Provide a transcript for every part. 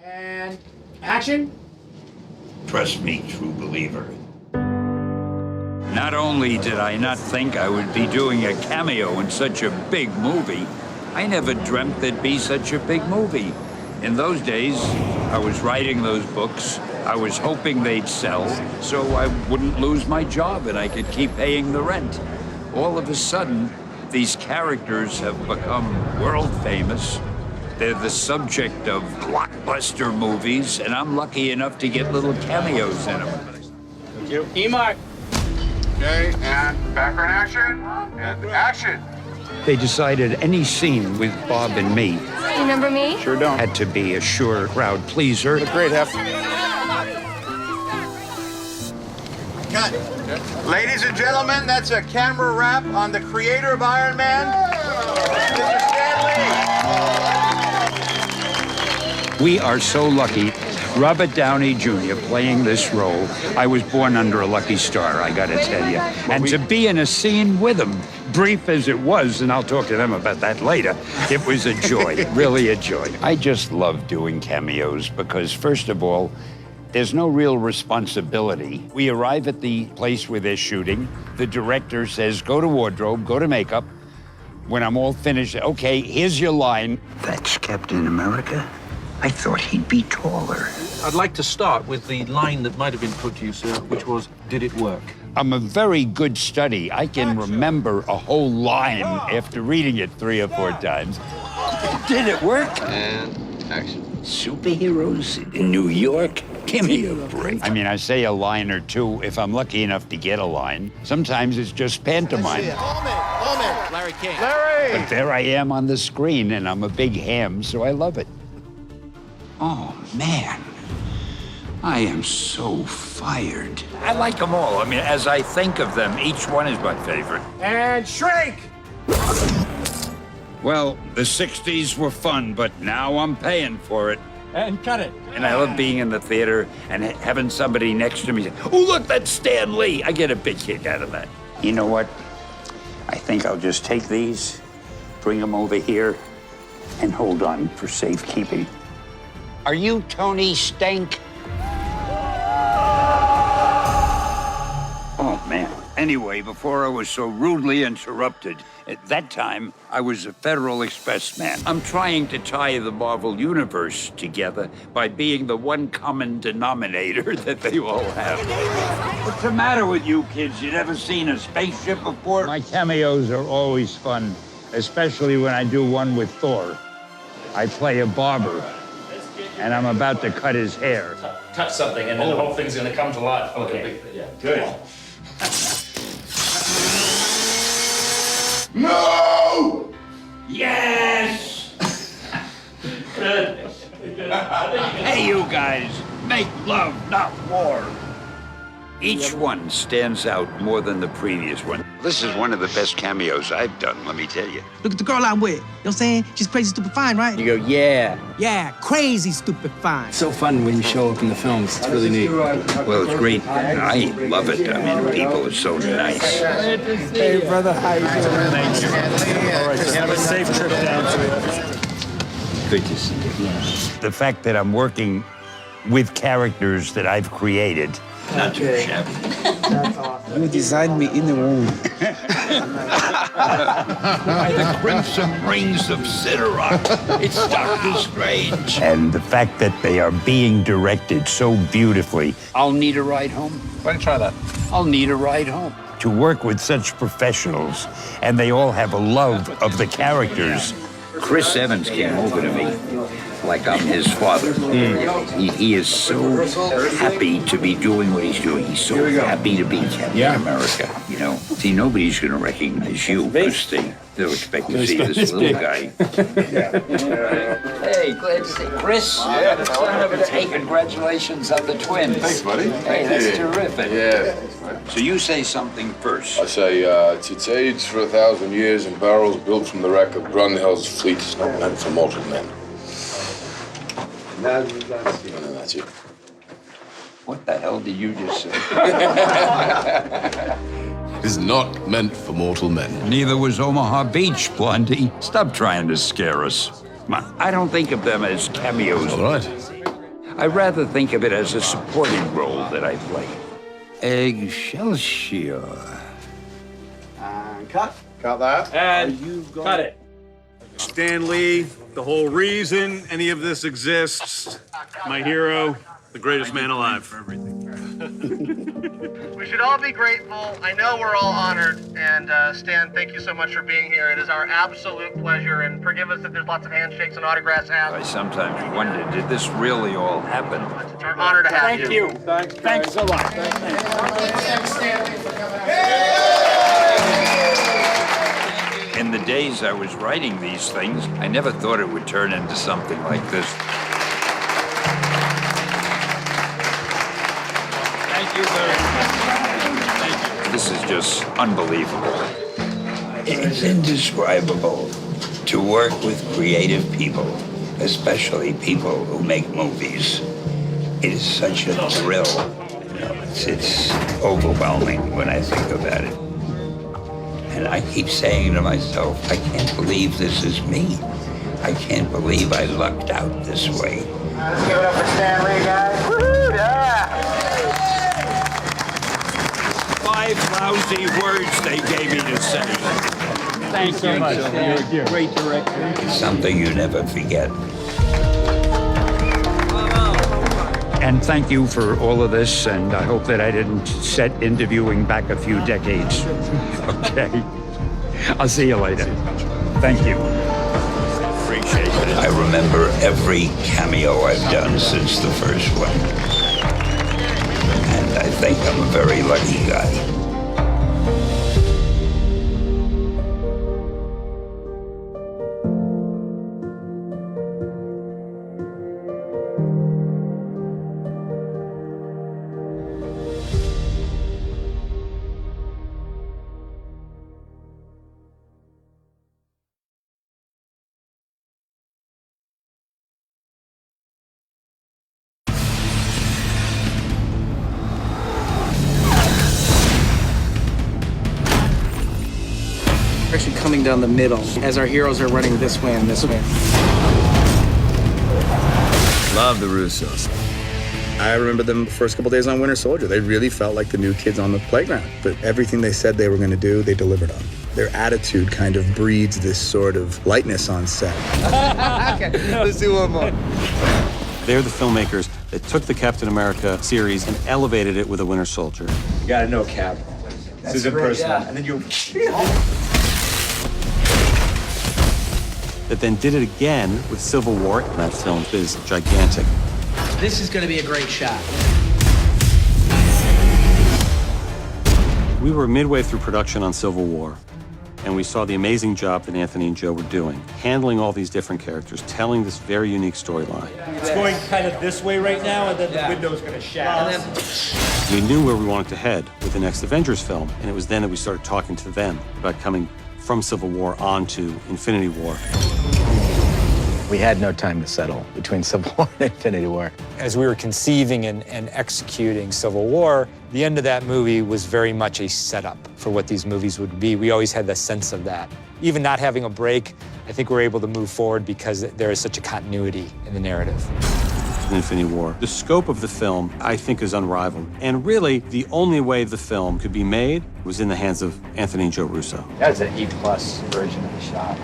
And action. Trust me, true believer. Not only did I not think I would be doing a cameo in such a big movie, I never dreamt there'd be such a big movie. In those days, I was writing those books. I was hoping they'd sell, so I wouldn't lose my job and I could keep paying the rent. All of a sudden, these characters have become world famous. They're the subject of blockbuster movies, and I'm lucky enough to get little cameos in them. Thank you. E-Mark. Okay, and background action, and action. They decided any scene with Bob and me You remember me? Sure don't. had to be a sure crowd pleaser. Great, Hef. Cut. Ladies and gentlemen, that's a camera wrap on the creator of Iron Man, Mr. Stan Lee. We are so lucky. Robert Downey Jr. playing this role. I was born under a lucky star, I gotta tell you. And to be in a scene with him, brief as it was, and I'll talk to them about that later, it was a joy, really a joy. I just love doing cameos because, first of all, there's no real responsibility. We arrive at the place where they're shooting. The director says, go to wardrobe, go to makeup. When I'm all finished, okay, here's your line. That's Captain America? I thought he'd be taller. I'd like to start with the line that might have been put to you, sir, which was, did it work? I'm a very good study. I can remember a whole line after reading it 3 or 4 times. Did it work? And action. Superheroes in New York? Give me a break. I mean, I say a line or two if I'm lucky enough to get a line. Sometimes it's just pantomime. Larry King. Larry! But there I am on the screen, and I'm a big ham, so I love it. Oh, man. I am so fired. I like them all. I mean, as I think of them, each one is my favorite. And shrink. Well, the 60s were fun, but now I'm paying for it. And cut it. And I love being in the theater and having somebody next to me say, oh, look, that's Stan Lee. I get a big kick out of that. You know what? I think I'll just take these, bring them over here, and hold on for safekeeping. Are you Tony Stank? Oh, man. Anyway, before I was so rudely interrupted, at that time, I was a Federal Express man. I'm trying to tie the Marvel Universe together by being the one common denominator that they all have. What's the matter with you kids? You never seen a spaceship before? My cameos are always fun, especially when I do one with Thor. I play a barber, and I'm about to cut his hair. Touch something, and then the whole thing's gonna come to life. Okay. Yeah. Good. No! Yes! Good. Hey, you guys, make love, not war. Each one stands out more than the previous one. This is one of the best cameos I've done, let me tell you. Look at the girl I'm with. You know what I'm saying? She's crazy, stupid, fine, right? You go, yeah. Yeah, crazy, stupid, fine. So fun when you show up in the films. It's really neat. Well, it's great. I love it. I mean, people are so nice. Hey, brother, how you doing? Thank you. All right, just have a safe trip down to it. Good to see you. The fact that I'm working with characters that I've created, not too shabby. You designed me in the womb. By the crimson rings of Siderock, it's Doctor Strange. And the fact that they are being directed so beautifully. I'll need a ride home. Why don't you try that? I'll need a ride home. To work with such professionals, and they all have a love of the characters. Chris Evans came over to me like I'm his father. He is so happy to be doing what he's doing. He's so happy to be Captain America, you know. See, nobody's going to recognize you because they'll expect to see this little guy. Hey, glad to see Chris. Hey, congratulations on the twins. Thanks, buddy. Hey, that's terrific. Yeah. So you say something first. I say, it's aged for 1,000 years in barrels built from the wreck of Grunhild's fleet. It's not meant for mortal men. And then that's it. What the hell did you just say? It is not meant for mortal men. Neither was Omaha Beach, Blondie. Stop trying to scare us. I don't think of them as cameos. All right. I rather think of it as a supporting role that I play. Excelsior. Cut that. And cut it. Stan Lee, the whole reason any of this exists, my hero, the greatest man alive. We should all be grateful. I know we're all honored. And Stan, thank you so much for being here. It is our absolute pleasure. And forgive us if there's lots of handshakes and autographs I asked. sometimes wonder, did this really all happen? It's our honor to have you. Thanks a lot. In the days I was writing these things, I never thought it would turn into something like this. Thank you very much. Thank you. This is just unbelievable. It's indescribable to work with creative people, especially people who make movies. It is such a thrill. It's overwhelming when I think about it. And I keep saying to myself, I can't believe this is me. I can't believe I lucked out this way. Let's give it up for Stan Lee, guys. Woo-hoo, yeah. 5 lousy words they gave me to say. Thank you so much. You're a great director. It's something you never forget. And thank you for all of this, and I hope that I didn't set interviewing back a few decades. Okay. I'll see you later. Thank you. Appreciate it. I remember every cameo I've done since the first one. And I think I'm a very lucky guy. We're actually coming down the middle as our heroes are running this way and this way. Love the Russos. I remember them the first couple days on Winter Soldier. They really felt like the new kids on the playground. But everything they said they were going to do, they delivered on. Their attitude kind of breeds this sort of lightness on set. Okay, let's do one more. They're the filmmakers that took the Captain America series and elevated it with a Winter Soldier. You gotta know Cap. This is impersonal. And then you. That then did it again with Civil War. That film is gigantic. This is going to be a great shot. We were midway through production on Civil War, and we saw the amazing job that Anthony and Joe were doing, handling all these different characters, telling this very unique storyline. It's going kind of this way right now, and then the window's going to shatter. We knew where we wanted to head with the next Avengers film, and it was then that we started talking to them about coming from Civil War onto Infinity War. We had no time to settle between Civil War and Infinity War. As we were conceiving and executing Civil War, the end of that movie was very much a setup for what these movies would be. We always had the sense of that. Even not having a break, I think we're able to move forward because there is such a continuity in the narrative. Infinity War. The scope of the film, I think, is unrivaled. And really, the only way the film could be made was in the hands of Anthony and Joe Russo. That's an E+ version of the shot.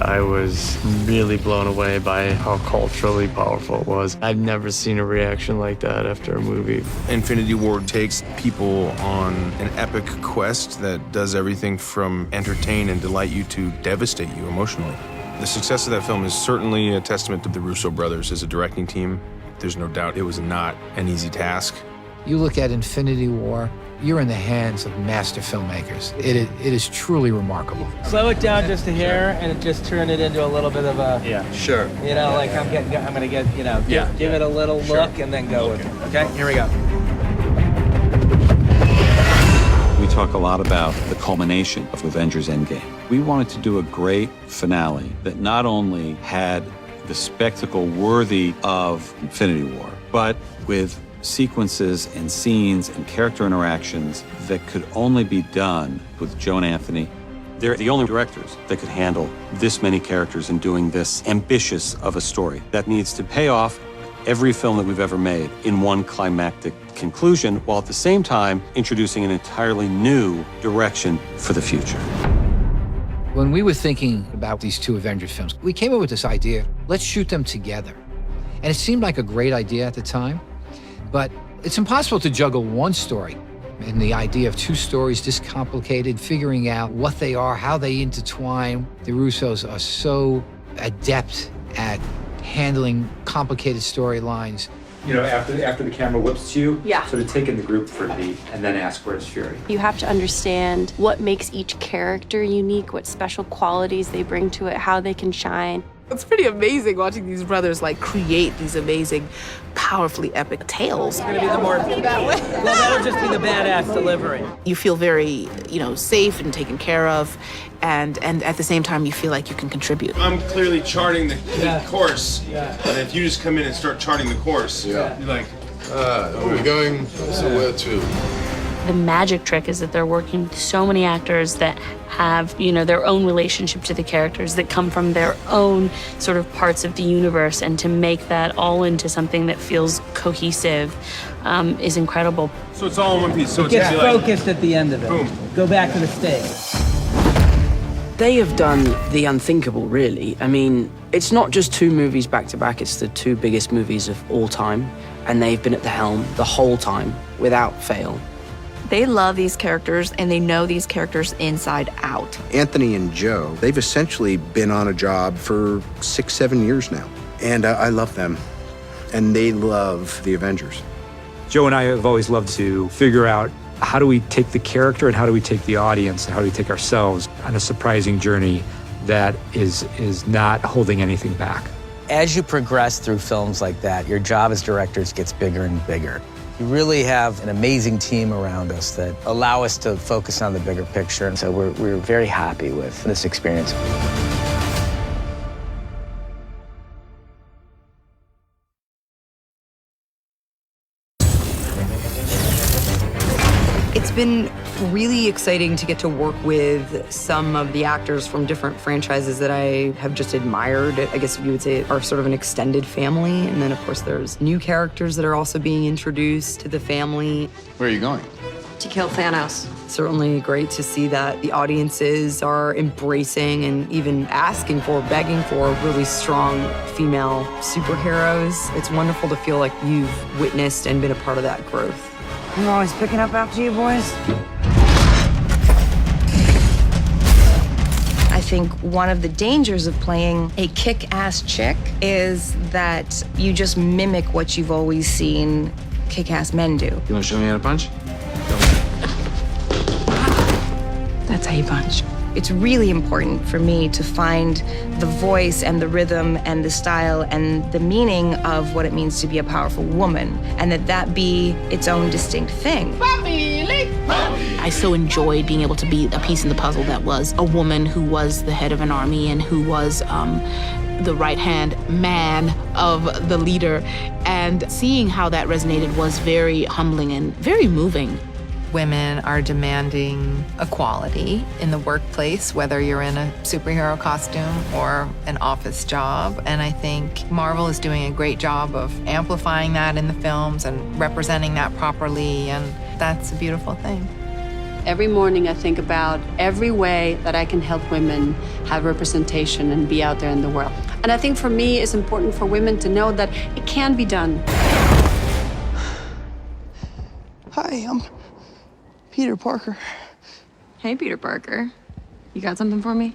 I was really blown away by how culturally powerful it was. I've never seen a reaction like that after a movie. Infinity War takes people on an epic quest that does everything from entertain and delight you to devastate you emotionally. The success of that film is certainly a testament to the Russo brothers as a directing team. There's no doubt it was not an easy task. You look at Infinity War, you're in the hands of master filmmakers. It is truly remarkable. Slow it down just a hair and just turn it into a little bit of a, Sure. you know, like I'm going to get, you know, give it a little look and then go with it. Okay, here we go. We talk a lot about the culmination of Avengers Endgame. We wanted to do a great finale that not only had the spectacle worthy of Infinity War, but with sequences and scenes and character interactions that could only be done with Joe and Anthony. They're the only directors that could handle this many characters and doing this ambitious of a story that needs to pay off every film that we've ever made in one climactic conclusion, while at the same time introducing an entirely new direction for the future. When we were thinking about these two Avengers films, we came up with this idea, let's shoot them together. And it seemed like a great idea at the time, but it's impossible to juggle one story. And the idea of two stories this complicated, figuring out what they are, how they intertwine. The Russos are so adept at handling complicated storylines. You know, after the camera whips you, Yeah. sort of take in the group for a beat and then ask where's Fury. You have to understand what makes each character unique, what special qualities they bring to it, how they can shine. It's pretty amazing watching these brothers like create these amazing, powerfully epic tales. Gonna be the more well, that'll just be the badass delivery. You feel very, safe and taken care of, and at the same time you feel like you can contribute. I'm clearly charting the course, and if you just come in and start charting the course, you're like, we're going, so where to? The magic trick is that they're working with so many actors that have, their own relationship to the characters, that come from their own sort of parts of the universe, and to make that all into something that feels cohesive is incredible. So it's all in one piece. So It gets focused at the end of it. Boom. Go back to the stage. They have done the unthinkable, really. I mean, it's not just two movies back to back, it's the two biggest movies of all time, and they've been at the helm the whole time, without fail. They love these characters, and they know these characters inside out. Anthony and Joe, they've essentially been on a job for 6-7 years now. And I love them, and they love the Avengers. Joe and I have always loved to figure out how do we take the character and how do we take the audience and how do we take ourselves on a surprising journey that is not holding anything back. As you progress through films like that, your job as directors gets bigger and bigger. We really have an amazing team around us that allow us to focus on the bigger picture. And so we're very happy with this experience. It's been really exciting to get to work with some of the actors from different franchises that I have just admired. I guess you would say are sort of an extended family. And then, of course, there's new characters that are also being introduced to the family. Where are you going? To kill Thanos. Certainly great to see that the audiences are embracing and even asking for, begging for really strong female superheroes. It's wonderful to feel like you've witnessed and been a part of that growth. I'm always picking up after you boys. I think one of the dangers of playing a kick-ass chick is that you just mimic what you've always seen kick-ass men do. You want to show me how to punch? That's how you punch. It's really important for me to find the voice and the rhythm and the style and the meaning of what it means to be a powerful woman, and that be its own distinct thing. I so enjoyed being able to be a piece in the puzzle that was a woman who was the head of an army and who was the right-hand man of the leader. And seeing how that resonated was very humbling and very moving. Women are demanding equality in the workplace, whether you're in a superhero costume or an office job. And I think Marvel is doing a great job of amplifying that in the films and representing that properly, and that's a beautiful thing. Every morning I think about every way that I can help women have representation and be out there in the world. And I think for me, it's important for women to know that it can be done. Hi, I'm Peter Parker. Hey, Peter Parker. You got something for me?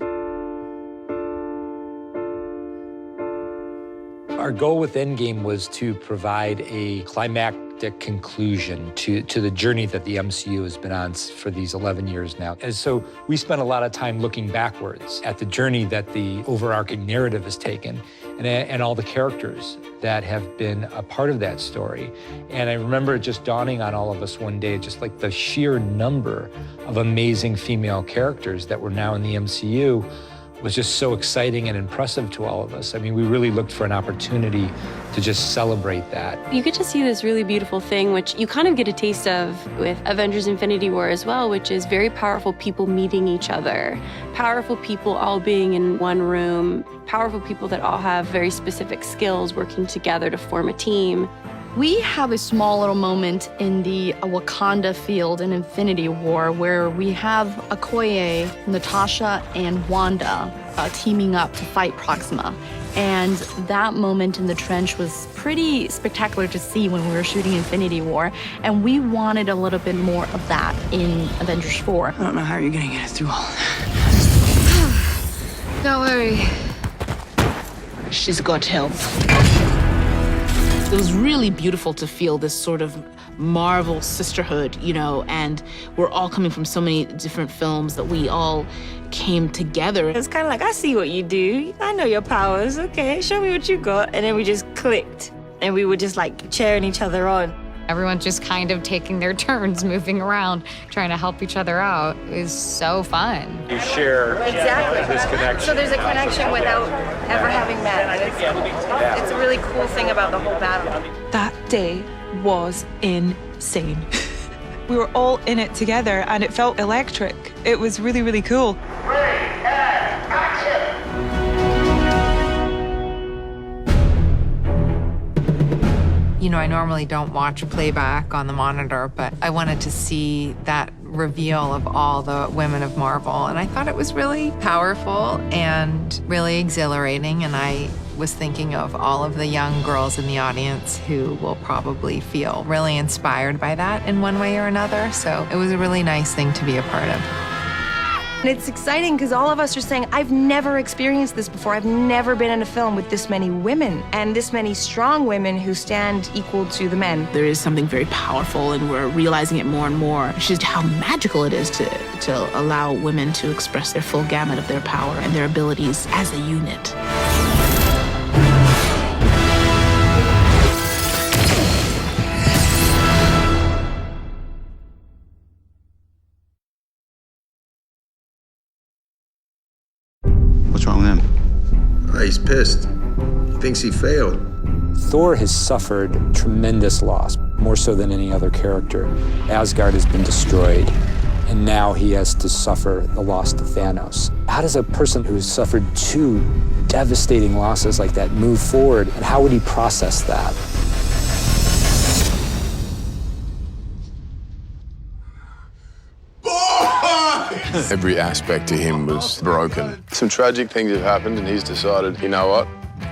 Our goal with Endgame was to provide a climactic conclusion to the journey that the MCU has been on for these 11 years now. And so we spent a lot of time looking backwards at the journey that the overarching narrative has taken and all the characters that have been a part of that story. And I remember it just dawning on all of us one day, just like the sheer number of amazing female characters that were now in the MCU was just so exciting and impressive to all of us. I mean, we really looked for an opportunity to just celebrate that. You get to see this really beautiful thing, which you kind of get a taste of with Avengers Infinity War as well, which is very powerful people meeting each other, powerful people all being in one room, powerful people that all have very specific skills working together to form a team. We have a small little moment in the Wakanda field in Infinity War where we have Okoye, Natasha, and Wanda teaming up to fight Proxima. And that moment in the trench was pretty spectacular to see when we were shooting Infinity War. And we wanted a little bit more of that in Avengers 4. I don't know how you're gonna get it through all of that. Don't worry. She's got help. It was really beautiful to feel this sort of Marvel sisterhood, you know, and we're all coming from so many different films that we all came together. It's kind of like, I see what you do. I know your powers. Okay, show me what you got. And then we just clicked, and we were just like cheering each other on. Everyone just kind of taking their turns, moving around, trying to help each other out. It was so fun. You share this connection. So there's a connection without ever having met. It's a really cool thing about the whole battle. That day was insane. We were all in it together and it felt electric. It was really, really cool. You know, I normally don't watch playback on the monitor, but I wanted to see that reveal of all the women of Marvel, and I thought it was really powerful and really exhilarating, and I was thinking of all of the young girls in the audience who will probably feel really inspired by that in one way or another, so it was a really nice thing to be a part of. And it's exciting because all of us are saying, I've never experienced this before. I've never been in a film with this many women and this many strong women who stand equal to the men. There is something very powerful, and we're realizing it more and more. It's just how magical it is to allow women to express their full gamut of their power and their abilities as a unit. What's wrong with him? He's pissed. He thinks he failed. Thor has suffered tremendous loss, more so than any other character. Asgard has been destroyed, and now he has to suffer the loss to Thanos. How does a person who's suffered two devastating losses like that move forward, and how would he process that? Every aspect to him was broken. Some tragic things have happened, and he's decided, you know what?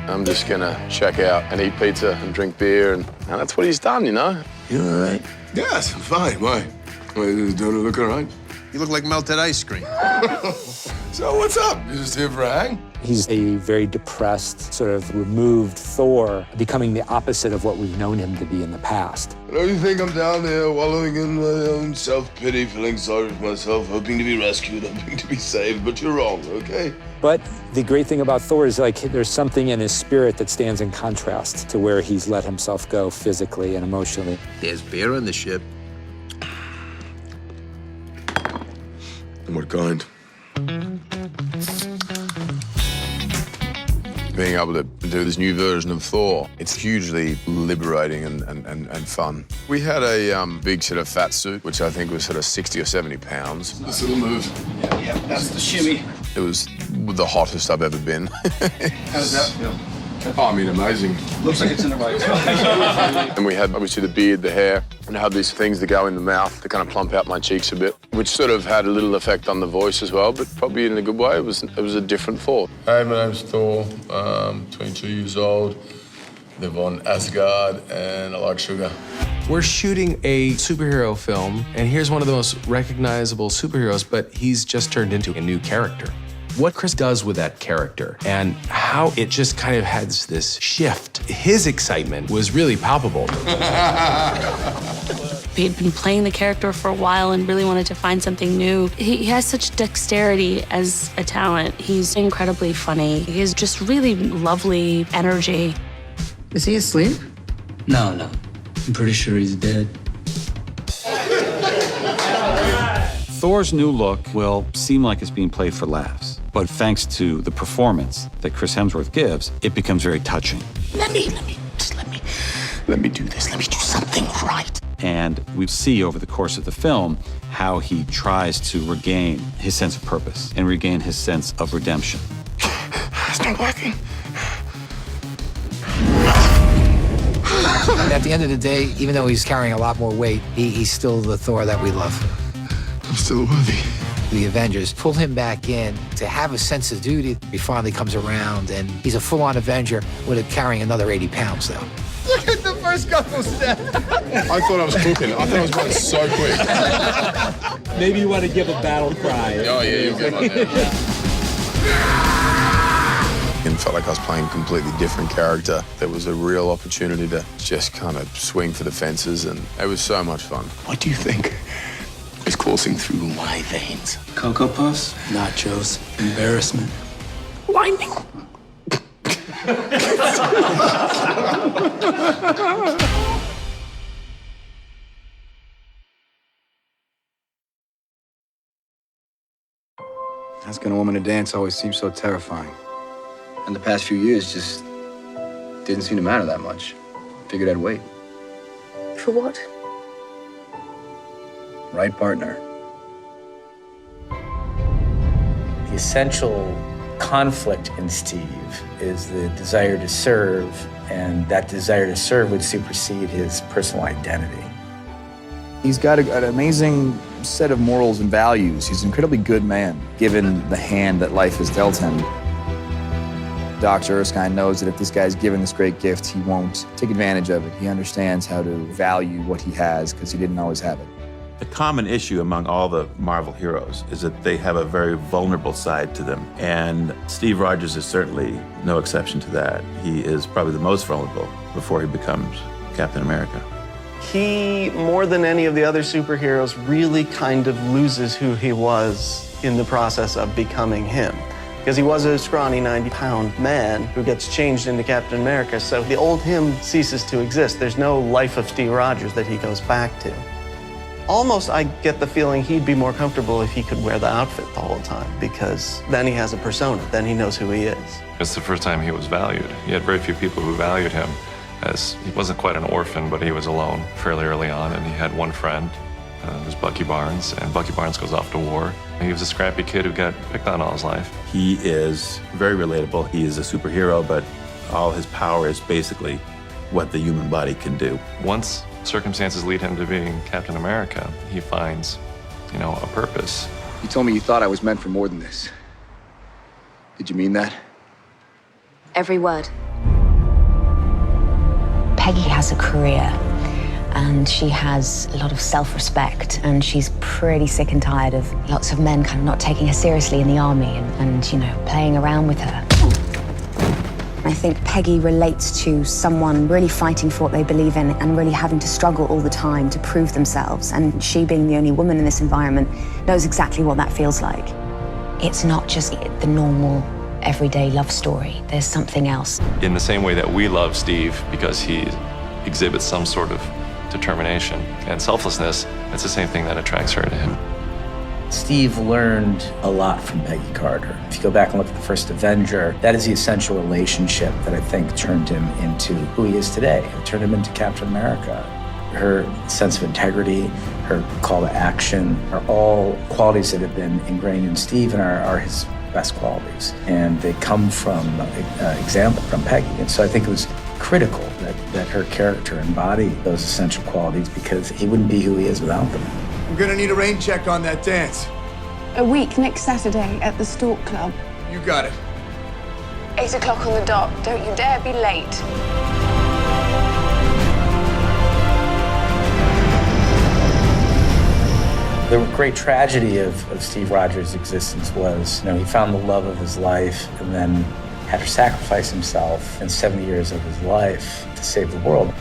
I'm just gonna check out and eat pizza and drink beer, and that's what he's done, you know? You all right? Yes, I'm fine. Why? Don't it look all right? You look like melted ice cream. So what's up? You just here for a hang? He's a very depressed, sort of removed Thor, becoming the opposite of what we've known him to be in the past. Don't you think I'm down there wallowing in my own self-pity, feeling sorry for myself, hoping to be rescued, hoping to be saved, but you're wrong, okay? But the great thing about Thor is, like, there's something in his spirit that stands in contrast to where he's let himself go physically and emotionally. There's beer on the ship. And what kind? Being able to do this new version of Thor, it's hugely liberating and fun. We had a big sort of fat suit, which I think was sort of 60 or 70 pounds. This little move. Yeah, that's the shimmy. It was the hottest I've ever been. How does that feel? Oh, I mean, amazing. Looks like it's in the right spot. And we had, obviously, the beard, the hair, and I had these things that go in the mouth to kind of plump out my cheeks a bit, which sort of had a little effect on the voice as well, but probably in a good way. It was a different Thor. Hi, my name's Thor. I'm 22 years old, live on Asgard, and I like sugar. We're shooting a superhero film, and here's one of the most recognizable superheroes, but he's just turned into a new character. What Chris does with that character and how it just kind of has this shift. His excitement was really palpable. He had been playing the character for a while and really wanted to find something new. He has such dexterity as a talent. He's incredibly funny. He has just really lovely energy. Is he asleep? No. I'm pretty sure he's dead. Thor's new look will seem like it's being played for laughs. But thanks to the performance that Chris Hemsworth gives, it becomes very touching. Let me do this. Let me do something right. And we see over the course of the film how he tries to regain his sense of purpose and regain his sense of redemption. It's not working. At the end of the day, even though he's carrying a lot more weight, he's still the Thor that we love. I'm still worthy. The Avengers pull him back in to have a sense of duty. He finally comes around, and he's a full-on Avenger with it carrying another 80 pounds, though. Look at the first couple steps. I thought I was cooking. I thought I was going so quick. Maybe you want to give a battle cry. Oh, yeah, you'll get on there. It felt like I was playing a completely different character. There was a real opportunity to just kind of swing for the fences, and it was so much fun. What do you think is coursing through my veins? Cocoa Puffs, nachos, embarrassment, whining. Asking a woman to dance always seems so terrifying. And the past few years just didn't seem to matter that much. Figured I'd wait. For what? Right partner. The essential conflict in Steve is the desire to serve, and that desire to serve would supersede his personal identity. He's got an amazing set of morals and values. He's an incredibly good man, given the hand that life has dealt him. Dr. Erskine knows that if this guy's given this great gift, he won't take advantage of it. He understands how to value what he has because he didn't always have it. The common issue among all the Marvel heroes is that they have a very vulnerable side to them. And Steve Rogers is certainly no exception to that. He is probably the most vulnerable before he becomes Captain America. He, more than any of the other superheroes, really kind of loses who he was in the process of becoming him. Because he was a scrawny 90-pound man who gets changed into Captain America, so the old him ceases to exist. There's no life of Steve Rogers that he goes back to. Almost, I get the feeling he'd be more comfortable if he could wear the outfit the whole time, because then he has a persona, then he knows who he is. It's the first time he was valued. He had very few people who valued him, as he wasn't quite an orphan, but he was alone fairly early on, and he had one friend, it was Bucky Barnes, and Bucky Barnes goes off to war. He was a scrappy kid who got picked on all his life. He is very relatable. He is a superhero, but all his power is basically what the human body can do. Once circumstances lead him to being Captain America, he finds, a purpose. You told me you thought I was meant for more than this. Did you mean that? Every word. Peggy has a career, and she has a lot of self-respect, and she's pretty sick and tired of lots of men kind of not taking her seriously in the army and playing around with her. I think Peggy relates to someone really fighting for what they believe in and really having to struggle all the time to prove themselves, and she, being the only woman in this environment, knows exactly what that feels like. It's not just the normal, everyday love story. There's something else. In the same way that we love Steve because he exhibits some sort of determination and selflessness, it's the same thing that attracts her to him. Steve learned a lot from Peggy Carter. If you go back and look at the first Avenger, that is the essential relationship that I think turned him into who he is today. It turned him into Captain America. Her sense of integrity, her call to action are all qualities that have been ingrained in Steve and are his best qualities. And they come from example from Peggy. And so I think it was critical that her character embodied those essential qualities because he wouldn't be who he is without them. I'm gonna need a rain check on that dance. A week next Saturday at the Stork Club. You got it. 8 o'clock on the dot. Don't you dare be late. The great tragedy of Steve Rogers' existence was, he found the love of his life and then had to sacrifice himself in 70 years of his life to save the world.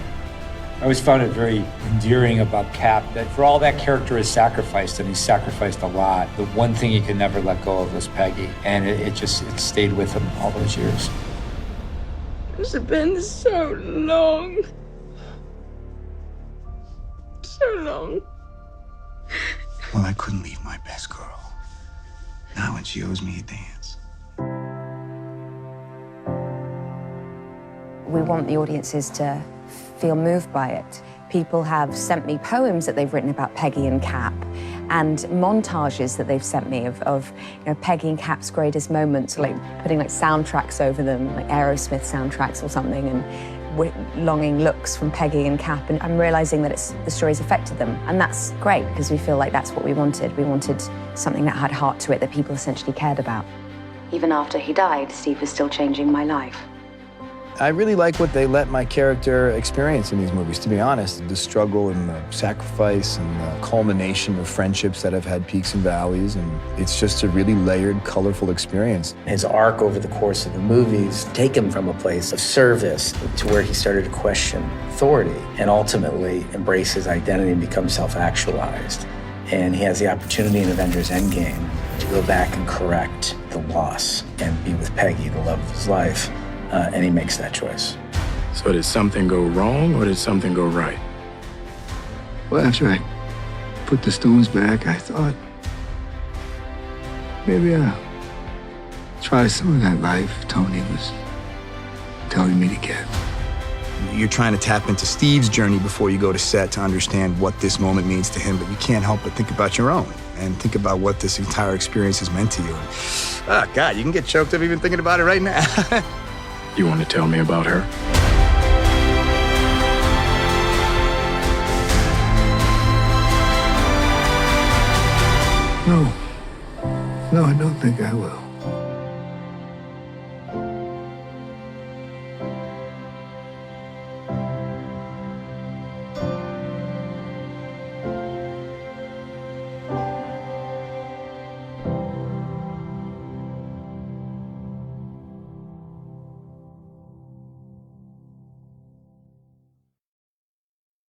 I always found it very endearing about Cap that for all that character is sacrificed, and he sacrificed a lot, the one thing he could never let go of was Peggy. And it stayed with him all those years. It's been so long. So long. Well, I couldn't leave my best girl. Not when she owes me a dance. We want the audiences to feel moved by it. People have sent me poems that they've written about Peggy and Cap, and montages that they've sent me of Peggy and Cap's greatest moments, like putting like soundtracks over them, like Aerosmith soundtracks or something, and longing looks from Peggy and Cap. And I'm realizing that the story's affected them, and that's great because we feel like that's what we wanted. We wanted something that had heart to it, that people essentially cared about. Even after he died, Steve was still changing my life. I really like what they let my character experience in these movies, to be honest. The struggle and the sacrifice and the culmination of friendships that have had peaks and valleys, and it's just a really layered, colorful experience. His arc over the course of the movies take him from a place of service to where he started to question authority and ultimately embrace his identity and become self-actualized. And he has the opportunity in Avengers Endgame to go back and correct the loss and be with Peggy, the love of his life. And he makes that choice. So did something go wrong or did something go right? Well, after I put the stones back, I thought maybe I'll try some of that life Tony was telling me to get. You're trying to tap into Steve's journey before you go to set to understand what this moment means to him, but you can't help but think about your own and think about what this entire experience has meant to you. Oh, God, you can get choked up even thinking about it right now. You want to tell me about her? No, I don't think I will.